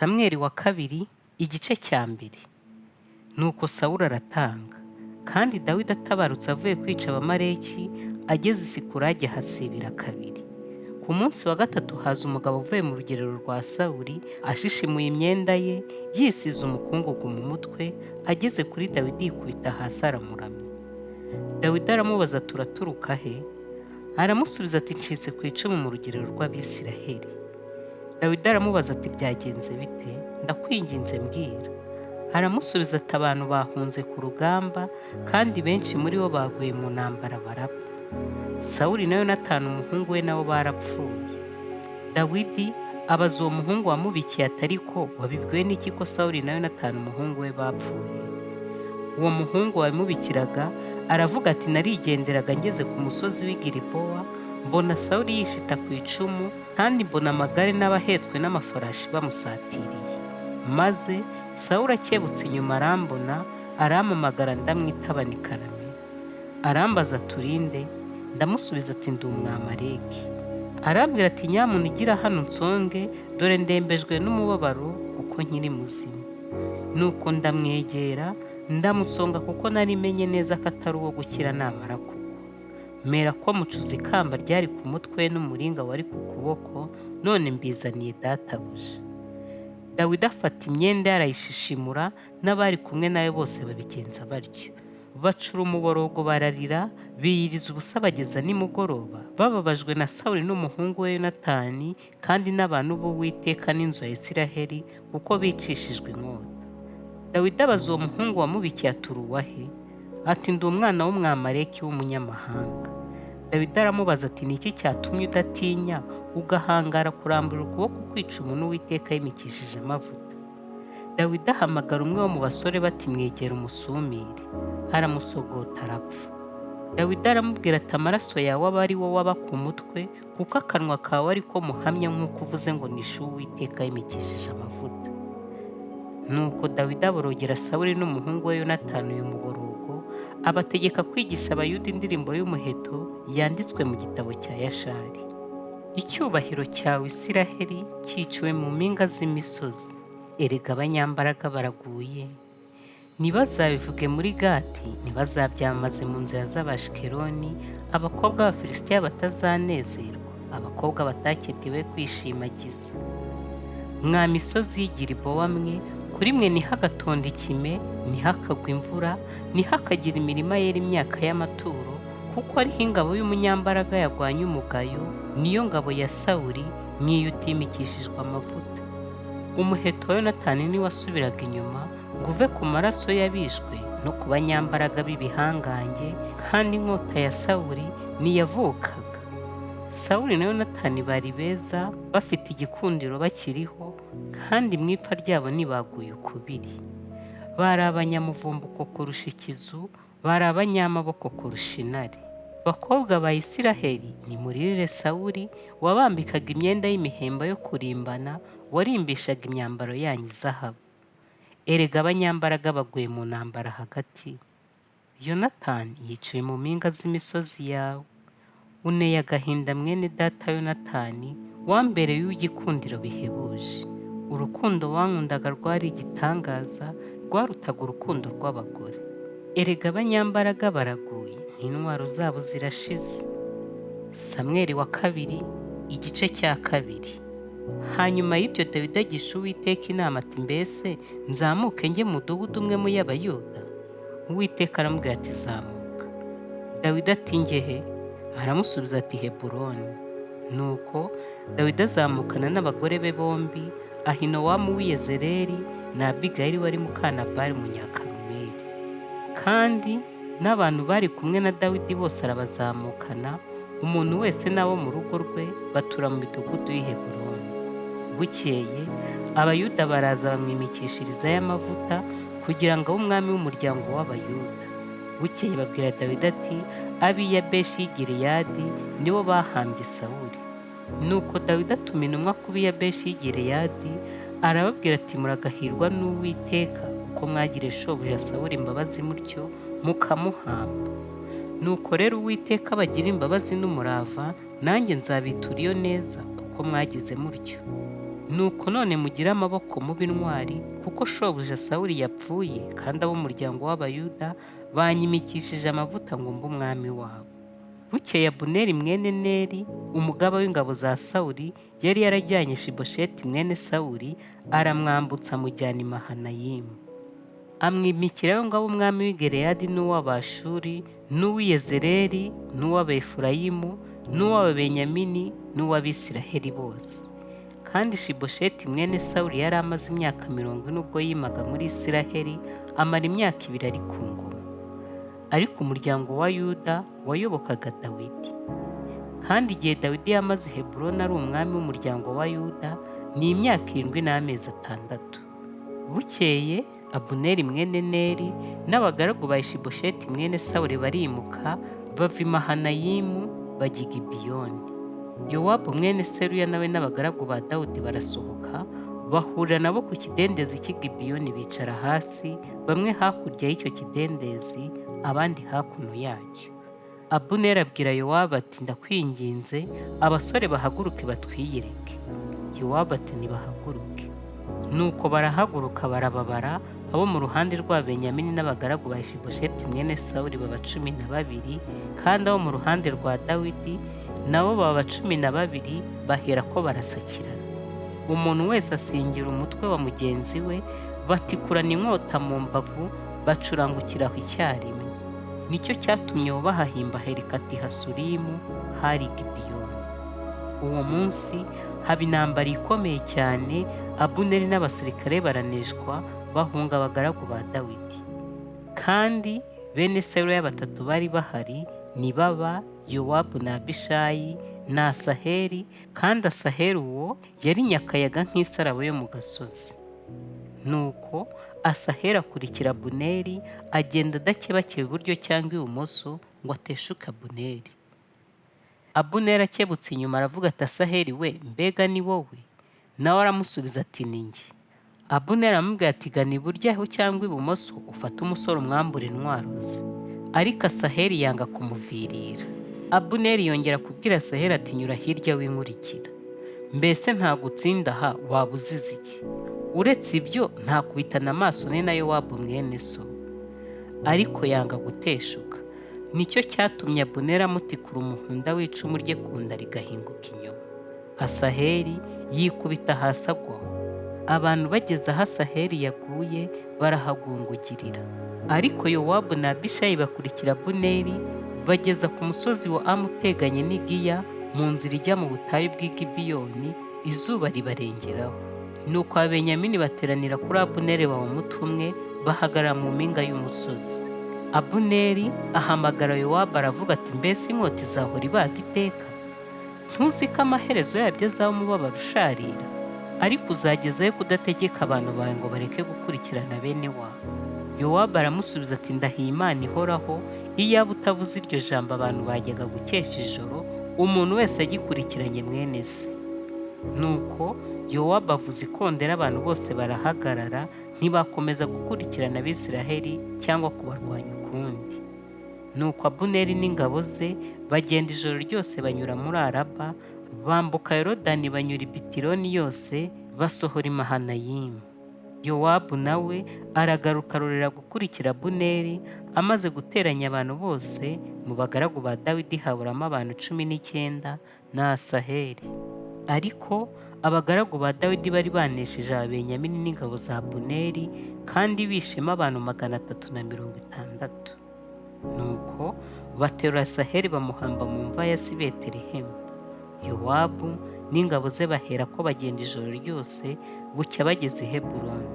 Samweli wa kabiri igice cya mbere. Nuko Sawuli aratanga, kandi Dawidi atabarutse avuye kwica Abamaleki, ageze i Sikulagi ahasibira kabiri. Ku munsi wa gatatu haza umugabo uvuye mu rugerero rwa Sawuli, ashishimuye imyenda ye, yisize umukungugu mu mutwe, ageze kuri Dawidi yikubita hasi aramuramya. Dawidi aramubaza ati uraturuka he? Aramusubiza ati ncitse ku icumu mu rugerero rw'Abisiraheli. Dawidi aramubaza ati byagenze bite? Ndakwinginze mbwira. Aramusubiza ati abantu bahunze ku rugamba, kandi benshi muri bo baguye mu ntambara barapfa. Sawuli na Yonatani umuhungu we nabo barapfuye. Dawidi abaza uwo muhungu wamubikiye ati ariko wabibwiwe n'iki ko Sawuli na Yonatani umuhungu we bapfuye? Uwo muhungu wamubikiraga aravuga ati narigenderaga ngeze ku musozi w'i Gilibowa, mbona Sawuli yishita ku icumu, kandi mbona amagare n'abahetswe n'amafarashi bamusatiriye. Maze Sawuli akebutse inyuma arambona, arampamagara ndamwitaba ni karame. Arambaza turinde? Ndamusubiza ati ndi Umwamaleki. Arambwira ati nyamuntu igira hano nsonge, dore ndembejwe n'umubabaro kuko nkiri muzima. Nuko ndamwegera ndamusonga kuko nari menye neza ko atari uwo gukira namara kugwa. Mera ko mucuza ikamba ryari ku mutwe n'umuringa wari ku kuboko, none mbizaniye databuja. Dawidi afata imyenda ye arayishishimura, n'abari kumwe nawe bose babigenza batyo. Bacura umuborogo bararira, biyiriza ubusa bageza nimugoroba, bababajwe na Sawuli n'umuhungu we Yonatani, kandi n'abantu b'Uwiteka n'inzu ya Isiraheli, kuko bicishijwe inkota. Dawidi abaza uwo muhungu wamubikiye ati uruwa he? Ati ndi umwana w'Umwamaleki w'umunyamahanga. Dawidi aramubaza ati ni iki cyatumye udatinya ugahangara kurambura ukuboko kwica umuntu Uwiteka yimikishije amavuta? Dawidi ahamagara umwe wo mu basore bati mwegera umusumire. Aramusogota arapfa. Dawidi aramubwira ati amaraso yawe aba ari wowe aba ku mutwe, kuko akanwa kawe ariko muhamya nk'uko uvuze ngo nishe Uwiteka yimikishije amavuta. Nuko Dawidi aborogera Sawuli n'umuhungu we Yonatani uyu muborogo, abategeka kwigisha Abayuda indirimbo y'umuheto yanditswe mu gitabo cya Yashari. Icyubahiro cyawe Isiraheli cyiciwe mu mpinga z'imisozi. Erega abanyambaraga baraguye. Ntibazabivuge muri Gati, ntibazabyamaze mu nzira z'Abashikeloni, abakobwa b'Abafilisitiya batazanezerwa, abakobwa batakebwe kwishimagiza. Mwa misozi y'i Gilibowa mwe, kuri mwe ntihagatonde ikime, ntihakagwe imvura, ntihakagira imirima yera imyaka y'amaturo, kuko ariho ingabo y'umunyambaraga yarwanya umugayo, niyo ngabo ya Sawuli, niyo utimikishijwe amavuta. Umuheto wa Yonatani niwe wasubiraga inyuma, ngo uve ku maraso y'abishwe no ku banyambaraga b'ibihangange, kandi inkota ya Sawuli niyavukaga. Sawuli na Yonatani bari beza, bafite igikundiro bakiriho, kandi mu ipfa ryabo ntibaguye ukubiri. Bari abanyamuvumbuko kurusha ikizu, bari abanyamaboko kurusha intare. Bakobwa ba Isiraheli, nimuririre Sawuli, wabambikaga imyenda y'imihemba yo kurimbana, warimbishaga imyambaro yanyu izahabu. Erega abanyambaraga baguye mu ntambara hagati. Yonatani yicaye mu mpinga z'imisozi yawe. Uneye agahinda mwene data Yonatani, wambereye uw'igikundiro bihebuje. Urukundo wankundaga rwari igitangaza, rwarutaga urukundo rw'abagore. Erega abanyambaraga baraguye, n'intwaro zabo zirashize. Samweli wa kabiri igice cya kabiri. Hanyuma y'ibyo Dawidi agisha Uwiteka inama ati mbese nzamuke njye mu mudugudu umwe mu y'Abayuda? Uwiteka aramubwira ati zamuka. Dawidi ati njye he? Aramusubiza ati Heburoni. Nuko Dawidi azamukana n'abagore be bombi, Ahinowamu w'i Yezerēli na Abigayili wari muka Nabali Munyakarumeli. Kandi n'abantu bari kumwe na Dawidi bose arabazamukana, umuntu wese n'abo mu rugo rwe, batura mu midugudu y'i Heburoni. Bukeye Abayuda baraza bamwimikishirizayo amavuta, kugira ngo abe umwami w'umuryango w'Abayuda. Bukeye babwira Dawidi ati ab'i Yabeshi y'i Gileyadi nibo bahambye Sawuli. Nuko Dawidi atuma intumwa ku b'i Yabeshi y'i Gileyadi, arababwira ati muragahirwa n'Uwiteka, kuko mwagiriye shobuja Sawuli imbabazi mutyo, mukamuhamba. Nuko rero Uwiteka abagira imbabazi n'umurava, nanjye nzabitura iyo neza, kuko mwagize mutyo. nuko none mugire amaboko mube intwari, kuko shobuja Sawuli yapfuye, kandi ab'umuryango w'Abayuda banyimikishije amavuta ngo mbe umwami wabo. Bukeye Abuneri mwene Neri, umugaba w'ingabo za Sawuli, yari yarajyanye Shibosheti mwene Sawuli, aramwambutsa amujyana i Mahanayimu. Amwimikirayo ngo abe umwami w'i Gileyadi n'uw'Abashuri, n'uw'i Yezerēli, n'uw'Abefurayimu, n'uw'Ababenyamini, n'uw'Abisiraheli bose. Kandi Shibosheti mwene Sawuli yari amaze imyaka 40 ubwo yimaga muri Isiraheli, amara imyaka 2 ari ku ngoma. Ariko umuryango wa Yuda wayobokaga Dawidi. Kandi igihe Dawidi yamaze i Heburoni ari umwami w'umuryango wa Yuda, ni imyaka 7 n'amezi 6. Bukeye Abuneri mwene Neri n'abagaragu ba Shibosheti mwene Sawuli barimuka, bava i Mahanayimu bajya i Gibeyoni. Yowabu mwene Seruya nawe n'abagaragu ba Dawudi barasohoka, bahurira nabo ku kidendezi cy'i Gibeyoni, bicara hasi, bamwe hakurya y'icyo kidendezi, abandi hakuno yacyo. Abuneri abwira Yowabu ati, ndakwinginze abasore bahaguruke batwiyereke. Yowabu ati, nibahaguruke. Nuko barahaguruka barababara, abo mu ruhande rwa Benyamini n'abagaragu ba Shibosheti mwene Sawuli baba 12, kandi abo mu ruhande rwa Dawidi nabo baba 12, baherako barasakirana. Umuntu wese asingira umutwe wa mugenzi we, batikurana inkota mu mbavu, bacurangukiraho icyarimwe. Nicyo cyatumye bahahimba Helikati Hasurimu, hari Gibeyoni. Uwo munsi haba intambara ikomeye cyane, Abuneri n'abasirikare baraneshwa, bahunga abagaragu ba Dawidi. Kandi bene Seruya 3 bari bahari, ni baba Yowabu na Abishayi na Asaheli, kandi Asaheli uwo yari nyakayaga nk'isarabo yo mu gasozi. Nuko Asaheli akurikira Abuneri, agenda adakebakeba iburyo cyangwa ibumoso ngo ateshuke Abuneri. Abuneri akebutse inyuma aravuga ati, Asaheli we, mbega ni wowe? Nawe aramusubiza ati, ni njye. Abuneri aramubwira ati, gana iburyo cyangwa ibumoso, ufate umusore umwambure intwaro ze. Ariko Asaheli yanga kumuvirira. Abuneri yongera kubwira Asaheli ati, nyura hirya winkurikira. Mbese ntagutsinda aha, waba uzize iki? Uretse ibyo ntakubitana amaso ne na Yowabu mwene so. Ariko yanga guteshuka. Nicyo cyatumye Abuneri amutikura umuhunda w'icumu rye ku nda rigahinguka inyuma. Asaheli yikubita hasi agwaho. Abantu bageze aho Asaheli yaguye barahagungugirira. Ariko Yowabu na Abishayi bakurikira Abuneri, bageza ku musozi wa Amu uteganye n'i Giya, mu nzira ijya mu butayu bw'i Gibeyoni, izuba ribarengeraho. Nuko Abenyamini bateranira kuri Abuneri baba umutwe umwe, bahagarara mu mpinga y'umusozi. Abuneri ahamagara Yowabu aravuga ati, mbese inkota izahora ibaga iteka? Ntuzi ko amaherezo yabyo azaba umubabaro usharira? Ariko uzagezayo kudategeka abantu bawe ngo bareke gukurikirana bene wabo. Yowabu aramusubiza ati, ndahiye Imana ihoraho, iyaba utavuze iryo jambo abantu bajyaga gukesha ijoro, umuntu wese agikurikiranye mwene se. Nuko Yowabu avuza ikondera, abantu bose barahagarara, ntibakomeza gukurikirana Abisiraheli cyangwa kubarwanya ukundi. Nuko Abuneri n'ingabo ze bagenda ijoro ryose, banyura muri Araba, bambuka Yorodani, banyura i Bitironi yose, basohora i Mahanayimu. Yowabu nawe aragaruka arorera gukurikira Abuneri. Amaze guteranya abantu bose, mu bagaragu ba Dawidi haburamo abantu 19 na Asaheli. Ariko abagaragu ba Dawidi bari banesheje Ababenyamini n'ingabo za Abuneri, kandi bishema abantu 360. Nuko baterura Asaheli bamuhamba mu mva ya si Betelehemu. Yowabu n'ingabo ze baherako bagenda ijoro ryose, bucya bageze i Heburoni.